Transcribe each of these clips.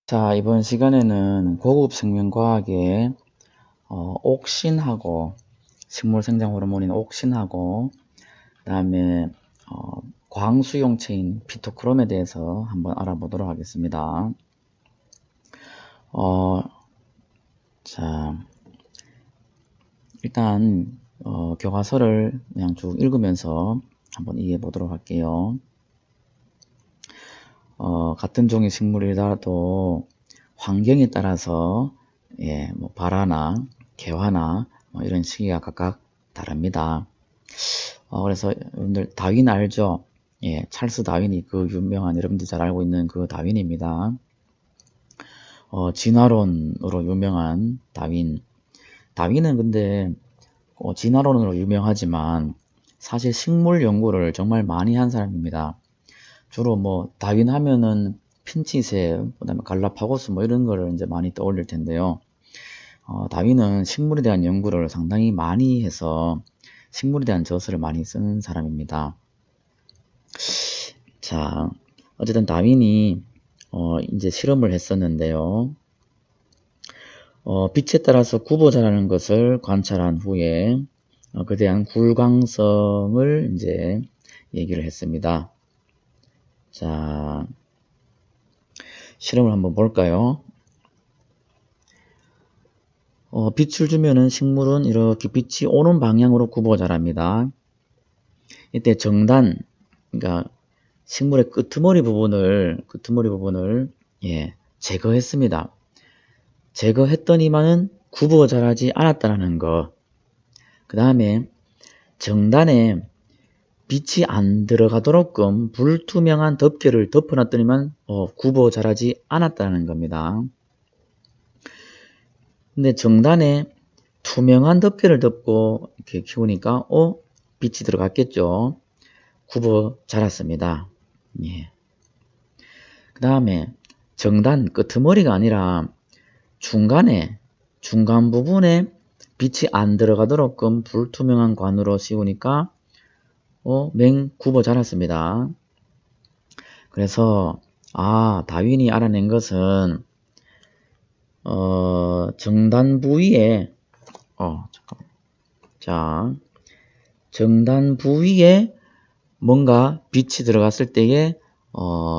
자, 이번 시간에는 고급 생명과학의 옥신하고 식물 생장 호르몬인 옥신하고 그다음에 광수용체인 피토크롬에 대해서 한번 알아보도록 하겠습니다. 자, 일단 교과서를 그냥 쭉 읽으면서 한번 이해해 보도록 할게요. 같은 종의 식물이라도 환경에 따라서 뭐 발화나 개화나 뭐 이런 시기가 각각 다릅니다. 그래서 여러분들 다윈 알죠? 찰스 다윈이 그 유명한 여러분들 잘 알고 있는 그 다윈입니다. 진화론으로 유명한 다윈. 다윈은 근데 진화론으로 유명하지만 사실 식물 연구를 정말 많이 한 사람입니다. 주로 뭐 다윈 하면은 핀치새, 그다음에 갈라파고스 뭐 이런 거를 이제 많이 떠올릴 텐데요. 다윈은 식물에 대한 연구를 상당히 많이 해서 식물에 대한 저서를 많이 쓰는 사람입니다. 자, 어쨌든 다윈이 이제 실험을 했었는데요. 빛에 따라서 굽어 자라는 것을 관찰한 후에 그에 대한 굴광성을 이제 얘기를 했습니다. 자, 실험을 한번 볼까요? 빛을 주면은 식물은 이렇게 빛이 오는 방향으로 굽어 자랍니다. 이때 정단, 그러니까 식물의 끄트머리 부분을 제거했습니다. 제거했더니만은 굽어 자라지 않았다는 거. 그 다음에 정단에 빛이 안 들어가도록끔 불투명한 덮개를 덮어놨더니만 굽어 자라지 않았다는 겁니다. 근데 정단에 투명한 덮개를 덮고 이렇게 키우니까 빛이 들어갔겠죠. 굽어 자랐습니다. 예. 그 다음에 정단 끄트머리가 아니라 중간 부분에 빛이 안 들어가도록끔 불투명한 관으로 씌우니까 맹 굽어 자랐습니다. 그래서 다윈이 알아낸 것은 정단 부위에 정단 부위에 뭔가 빛이 들어갔을 때에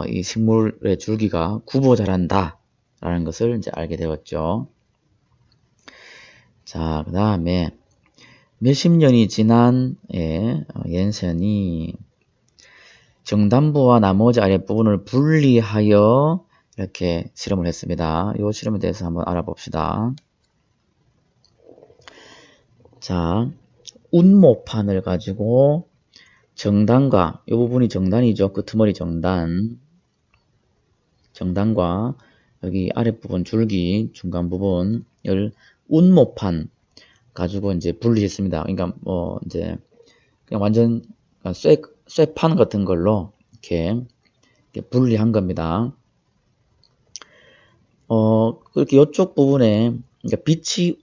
이 식물의 줄기가 굽어 자란다 라는 것을 이제 알게 되었죠. 자, 그 다음에 몇십 년이 지난 옌센이 정단부와 나머지 아랫부분을 분리하여 이렇게 실험을 했습니다. 이 실험에 대해서 한번 알아봅시다. 자, 운모판을 가지고 정단과 이 부분이 정단이죠. 끄트머리 정단과 여기 아랫부분 줄기 중간 부분을 운모판 가지고 이제 분리했습니다. 그러니까 뭐 이제 그냥 완전 쇠판 같은 걸로 이렇게 분리한 겁니다. 그렇게 이쪽 부분에 그러니까 빛이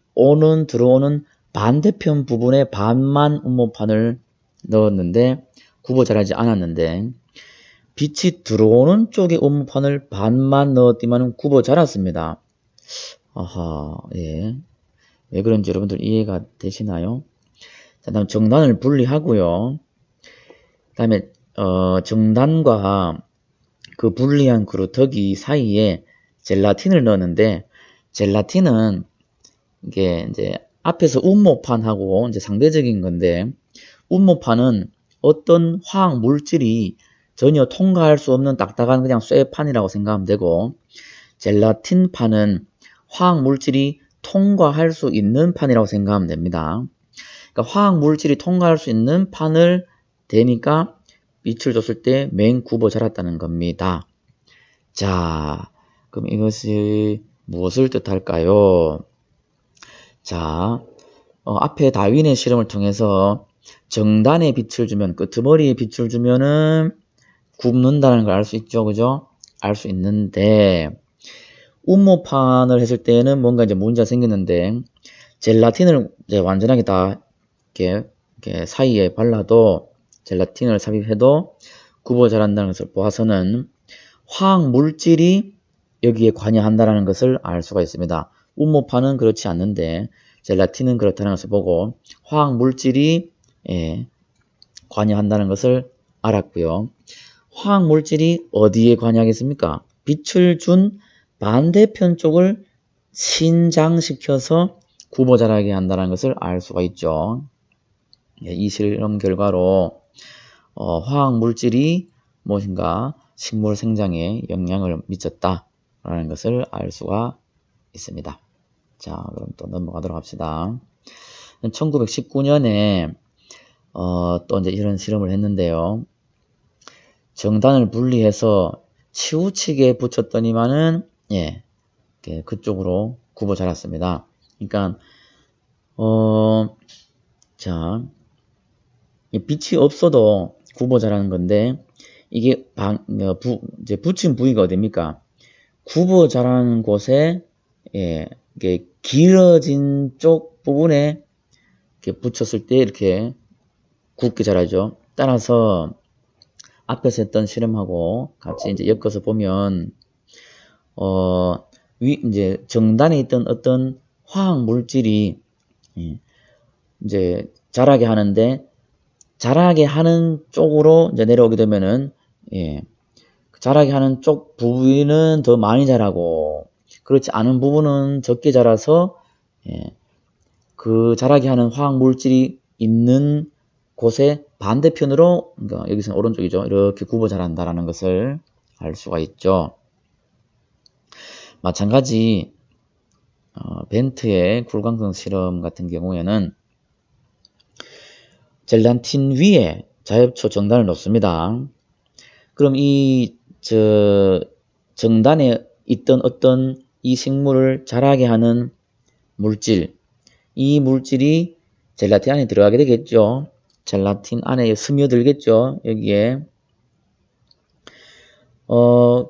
들어오는 반대편 부분에 반만 운모판을 넣었는데 굽어 자라지 않았는데 빛이 들어오는 쪽에 운모판을 반만 넣었지만 굽어 자랐습니다. 예. 왜 그런지 여러분들 이해가 되시나요? 자, 다음 정단을 분리하고요. 그 다음에 정단과 그 분리한 그루터기 사이에 젤라틴을 넣었는데 젤라틴은 이게 이제 앞에서 운모판하고 이제 상대적인 건데 운모판은 어떤 화학 물질이 전혀 통과할 수 없는 딱딱한 그냥 쇠판이라고 생각하면 되고 젤라틴판은 화학 물질이 통과할 수 있는 판이라고 생각하면 됩니다. 그러니까 화학 물질이 통과할 수 있는 판을 대니까 빛을 줬을 때 맹 굽어 자랐다는 겁니다. 자, 그럼 이것이 무엇을 뜻할까요? 자, 앞에 다윈의 실험을 통해서 정단에 빛을 주면, 끄트머리에 빛을 주면은 굽는다는 걸 알 수 있죠. 그죠? 알 수 있는데, 운모판을 했을 때는 뭔가 이제 문제가 생겼는데, 젤라틴을 이제 완전하게 다 이렇게 사이에 발라도, 젤라틴을 삽입해도 굽어 자란다는 것을 보아서는 화학 물질이 여기에 관여한다는 것을 알 수가 있습니다. 운모판은 그렇지 않는데 젤라틴은 그렇다는 것을 보고 화학 물질이 관여한다는 것을 알았고요. 화학 물질이 어디에 관여하겠습니까? 빛을 준 반대편 쪽을 신장시켜서 굽어 자라게 한다는 것을 알 수가 있죠. 이 실험 결과로 화학 물질이 무엇인가 식물 생장에 영향을 미쳤다라는 것을 알 수가 있습니다. 자, 그럼 또 넘어가도록 합시다. 1919년에 또 이제 이런 실험을 했는데요. 정단을 분리해서 치우치게 붙였더니만은 그쪽으로 굽어 자랐습니다. 그러니까 자, 빛이 없어도 굽어 자라는 건데 이게 이제 붙인 부위가 어딥니까? 굽어 자라는 곳에 이게 길어진 쪽 부분에 이렇게 붙였을 때 이렇게 굽게 자라죠. 따라서 앞에서 했던 실험하고 같이 이제 엮어서 보면 이제 정단에 있던 어떤 화학 물질이 이제 자라게 하는데 자라게 하는 쪽으로 이제 내려오게 되면은 자라게 하는 쪽 부위는 더 많이 자라고 그렇지 않은 부분은 적게 자라서 그 자라게 하는 화학 물질이 있는 곳의 반대편으로 그러니까 여기서는 오른쪽이죠. 이렇게 굽어 자란다라는 것을 알 수가 있죠. 마찬가지 벤트의 굴광성 실험 같은 경우에는 젤라틴 위에 자엽초 정단을 놓습니다. 그럼 이 정단에 있던 어떤 이 식물을 자라게 하는 물질, 이 물질이 젤라틴 안에 들어가게 되겠죠. 젤라틴 안에 스며들겠죠. 여기에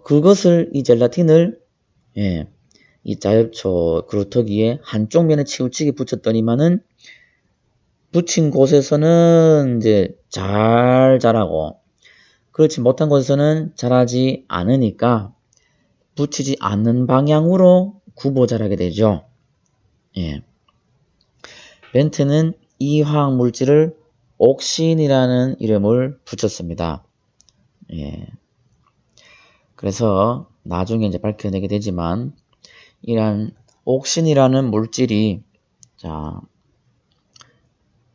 그것을 이 젤라틴을 이 자엽초 그루터기에 한쪽 면에 치우치게 붙였더니만은 붙인 곳에서는 이제 잘 자라고 그렇지 못한 곳에서는 자라지 않으니까 붙이지 않는 방향으로 굽어 자라게 되죠. 벤트는 이 화학 물질을 옥신이라는 이름을 붙였습니다. 그래서 나중에 이제 밝혀내게 되지만 이러한 옥신이라는 물질이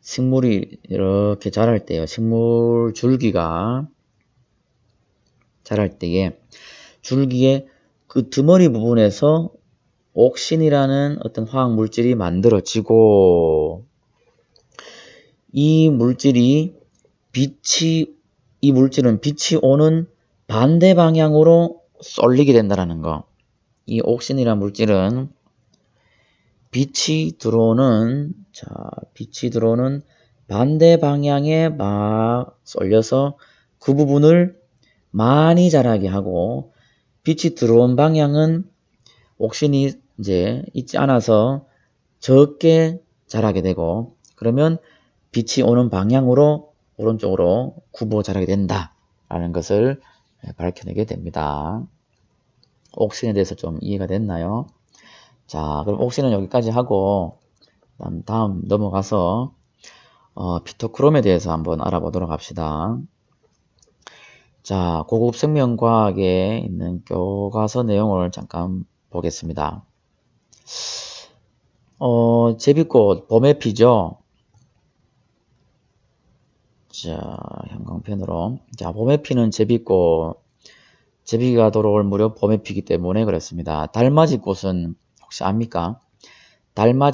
식물이 이렇게 자랄 때요. 식물 줄기가 자랄 때에 줄기의 그 드머리 부분에서 옥신이라는 어떤 화학 물질이 만들어지고 이 물질은 빛이 오는 반대 방향으로 쏠리게 된다는 거. 이 옥신이라는 물질은 빛이 들어오는 반대 방향에 막 쏠려서 그 부분을 많이 자라게 하고 빛이 들어온 방향은 옥신이 이제 있지 않아서 적게 자라게 되고 그러면 빛이 오는 방향으로 오른쪽으로 굽어 자라게 된다라는 것을 밝혀내게 됩니다. 옥신에 대해서 좀 이해가 됐나요? 자, 그럼 옥신은 여기까지 하고 다음 넘어가서 피토크롬에 대해서 한번 알아보도록 합시다. 자, 고급 생명과학에 있는 교과서 내용을 잠깐 보겠습니다. 제비꽃 봄의 피죠. 자, 형광펜으로. 자, 봄의 피는 제비꽃. 제비가 돌아올 무렵 봄의 피기 때문에 그렇습니다. 달맞이꽃은 혹시 압니까?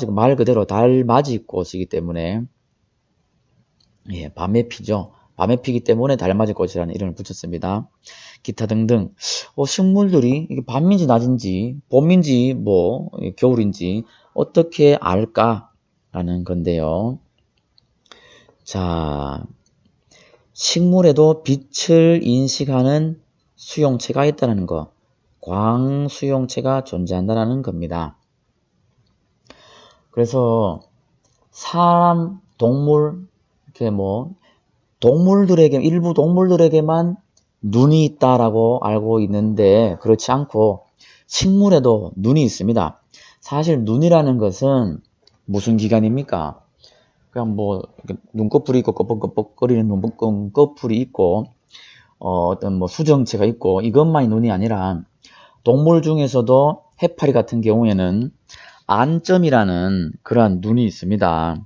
말 그대로 달맞이꽃이기 때문에 밤에 피죠. 밤에 피기 때문에 달맞이꽃이라는 이름을 붙였습니다. 기타 등등 식물들이 이게 밤인지 낮인지 봄인지 겨울인지 어떻게 알까라는 건데요. 자, 식물에도 빛을 인식하는 수용체가 있다는 거, 광수용체가 존재한다는 겁니다. 그래서 사람, 동물, 이렇게 일부 동물들에게만 눈이 있다라고 알고 있는데 그렇지 않고 식물에도 눈이 있습니다. 사실 눈이라는 것은 무슨 기관입니까? 그냥 뭐 눈꺼풀이 있고 꺼벅꺼벅거리는 눈꺼풀이 있고 어떤 뭐 수정체가 있고 이것만이 눈이 아니라 동물 중에서도 해파리 같은 경우에는 안점이라는 그러한 눈이 있습니다.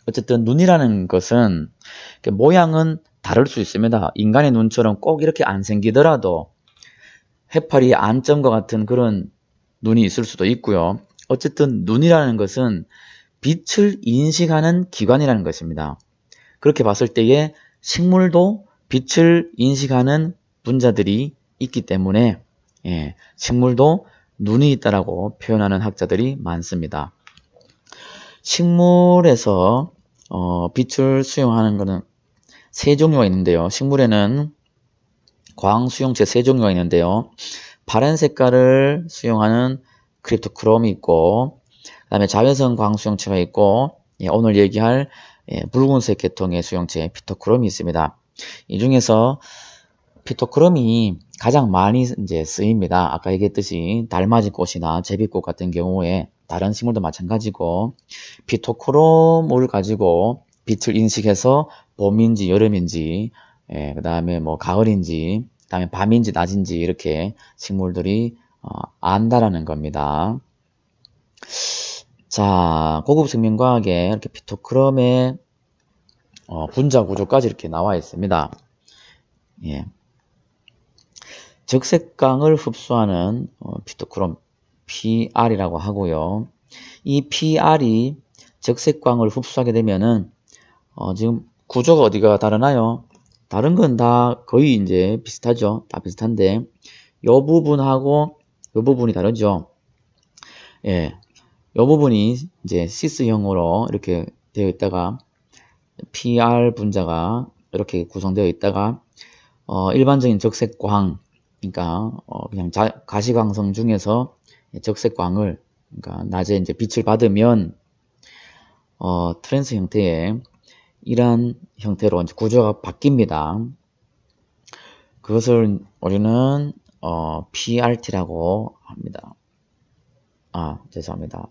어쨌든 눈이라는 것은 모양은 다를 수 있습니다. 인간의 눈처럼 꼭 이렇게 안 생기더라도 해파리의 안점과 같은 그런 눈이 있을 수도 있고요. 어쨌든 눈이라는 것은 빛을 인식하는 기관이라는 것입니다. 그렇게 봤을 때에 식물도 빛을 인식하는 분자들이 있기 때문에 식물도 눈이 있다라고 표현하는 학자들이 많습니다. 식물에서 빛을 수용하는 것은 세 종류가 있는데요. 식물에는 광 수용체 세 종류가 있는데요. 파란 색깔을 수용하는 크립토크롬이 있고, 그 다음에 자외선 광 수용체가 있고, 오늘 얘기할 붉은색 계통의 수용체 피토크롬이 있습니다. 이 중에서 피토크롬이 가장 많이 이제 쓰입니다. 아까 얘기했듯이 달맞이 꽃이나 제비꽃 같은 경우에 다른 식물도 마찬가지고 피토크롬을 가지고 빛을 인식해서 봄인지 여름인지 그 다음에 뭐 가을인지 그 다음에 밤인지 낮인지 이렇게 식물들이 안다라는 겁니다. 자, 고급 생명과학에 이렇게 피토크롬의 분자 구조까지 이렇게 나와 있습니다. 예. 적색광을 흡수하는 피토크롬 PR이라고 하고요. 이 PR이 적색광을 흡수하게 되면은 지금 구조가 어디가 다르나요? 다른 건 다 거의 이제 비슷하죠. 다 비슷한데 요 부분하고 요 부분이 다르죠. 예. 요 부분이 이제 시스형으로 이렇게 되어 있다가 PR 분자가 이렇게 구성되어 있다가 일반적인 적색광 그러니까 그냥 가시광선 중에서 적색광을 그러니까 낮에 이제 빛을 받으면 트랜스 형태의 이러한 형태로 이제 구조가 바뀝니다. 그것을 우리는 PRT라고 합니다. 죄송합니다.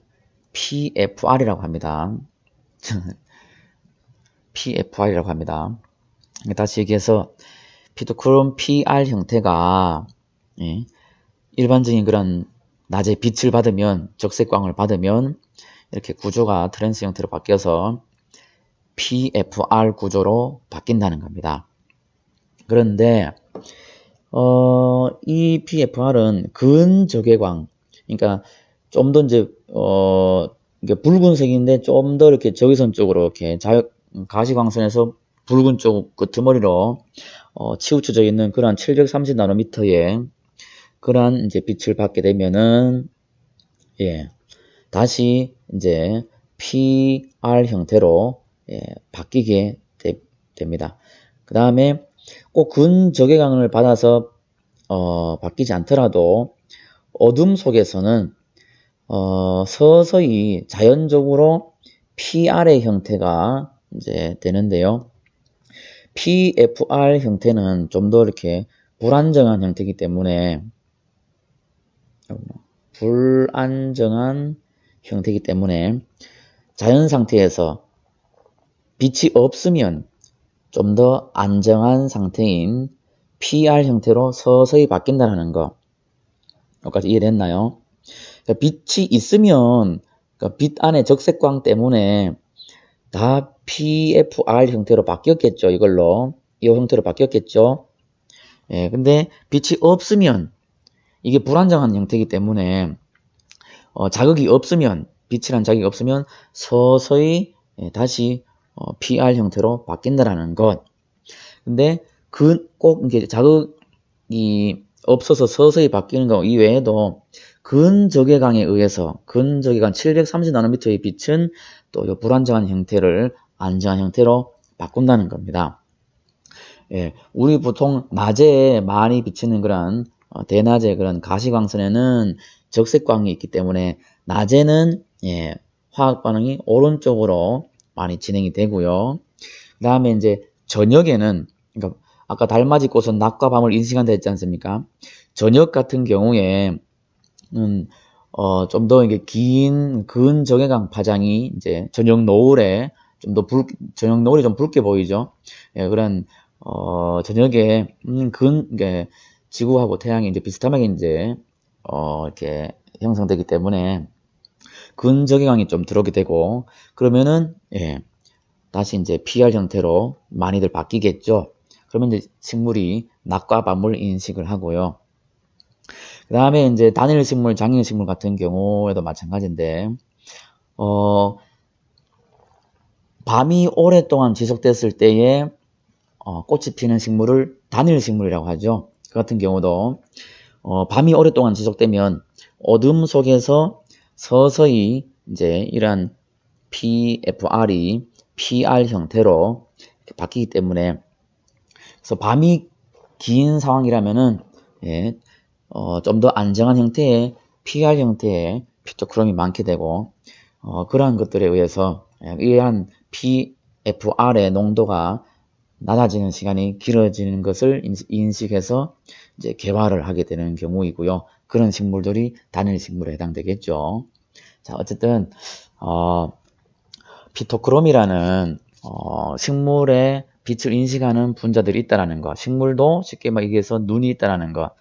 PFR이라고 합니다. PFR이라고 합니다. 다시 얘기해서 피토크롬 PR 형태가 일반적인 그런 낮에 빛을 받으면 적색광을 받으면 이렇게 구조가 트랜스 형태로 바뀌어서 PFR 구조로 바뀐다는 겁니다. 그런데 이 PFR은 근적외광 그러니까 좀 더 이제 이게 붉은색인데 좀 더 이렇게 적외선 쪽으로 이렇게 가시광선에서 붉은 쪽 끄트머리로 치우쳐져 있는 그러한 730나노미터의 그러한 이제 빛을 받게 되면은 다시 이제 PR 형태로 바뀌게 됩니다. 그 다음에 꼭 근적외광을 받아서 바뀌지 않더라도 어둠 속에서는 서서히 자연적으로 PR의 형태가 이제 되는데요. PFR 형태는 좀 더 이렇게 불안정한 형태이기 때문에 자연 상태에서 빛이 없으면 좀 더 안정한 상태인 PR 형태로 서서히 바뀐다는 거. 여기까지 이해됐나요? 그러니까 빛이 있으면 그러니까 빛 안에 적색광 때문에 다 PFR 형태로 바뀌었겠죠. 이 형태로 바뀌었겠죠. 근데 빛이 없으면 이게 불안정한 형태이기 때문에 자극이 없으면 빛이란 자극이 없으면 서서히 다시 PR 형태로 바뀐다라는 것. 근데 꼭 이게 자극이 없어서 서서히 바뀌는 거 이외에도 근적외광에 의해서 근적외광 730나노미터의 빛은 또 이 불안정한 형태를 안정한 형태로 바꾼다는 겁니다. 우리 보통 낮에 많이 비치는 그런 대낮의 그런 가시광선에는 적색광이 있기 때문에 낮에는 화학 반응이 오른쪽으로 많이 진행이 되고요. 그 다음에 이제 저녁에는 그러니까 아까 달맞이 꽃은 낮과 밤을 인식한다 했지 않습니까? 저녁 같은 경우에 좀 더 이게 긴 근적외곽 파장이 이제 저녁 노을에 저녁 노을이 좀 붉게 보이죠. 예, 그런 저녁에 이게 지구하고 태양이 이제 비슷하게 이제 이렇게 형성되기 때문에 근적외곽이 좀 들어오게 되고, 그러면은 예, 다시 이제 PR 형태로 많이들 바뀌겠죠. 그러면 이제 식물이 낮과 밤을 인식을 하고요. 그 다음에 이제 단일 식물, 장일 식물 같은 경우에도 마찬가지인데, 밤이 오랫동안 지속됐을 때에 꽃이 피는 식물을 단일 식물이라고 하죠. 그 같은 경우도 밤이 오랫동안 지속되면 어둠 속에서 서서히 이제 이러한 PFR이 PR 형태로 바뀌기 때문에, 그래서 밤이 긴 상황이라면은 예, 좀 더 안정한 형태의 PR 형태의 피토크롬이 많게 되고, 그러한 것들에 의해서 이러한 PFR의 농도가 낮아지는 시간이 길어지는 것을 인식해서 이제 개화를 하게 되는 경우이고요. 그런 식물들이 단일 식물에 해당되겠죠. 자, 어쨌든 피토크롬이라는 식물의 빛을 인식하는 분자들이 있다라는 거, 식물도 쉽게 얘기해서 눈이 있다라는 거,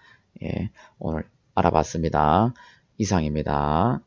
예, 오늘 알아봤습니다. 이상입니다.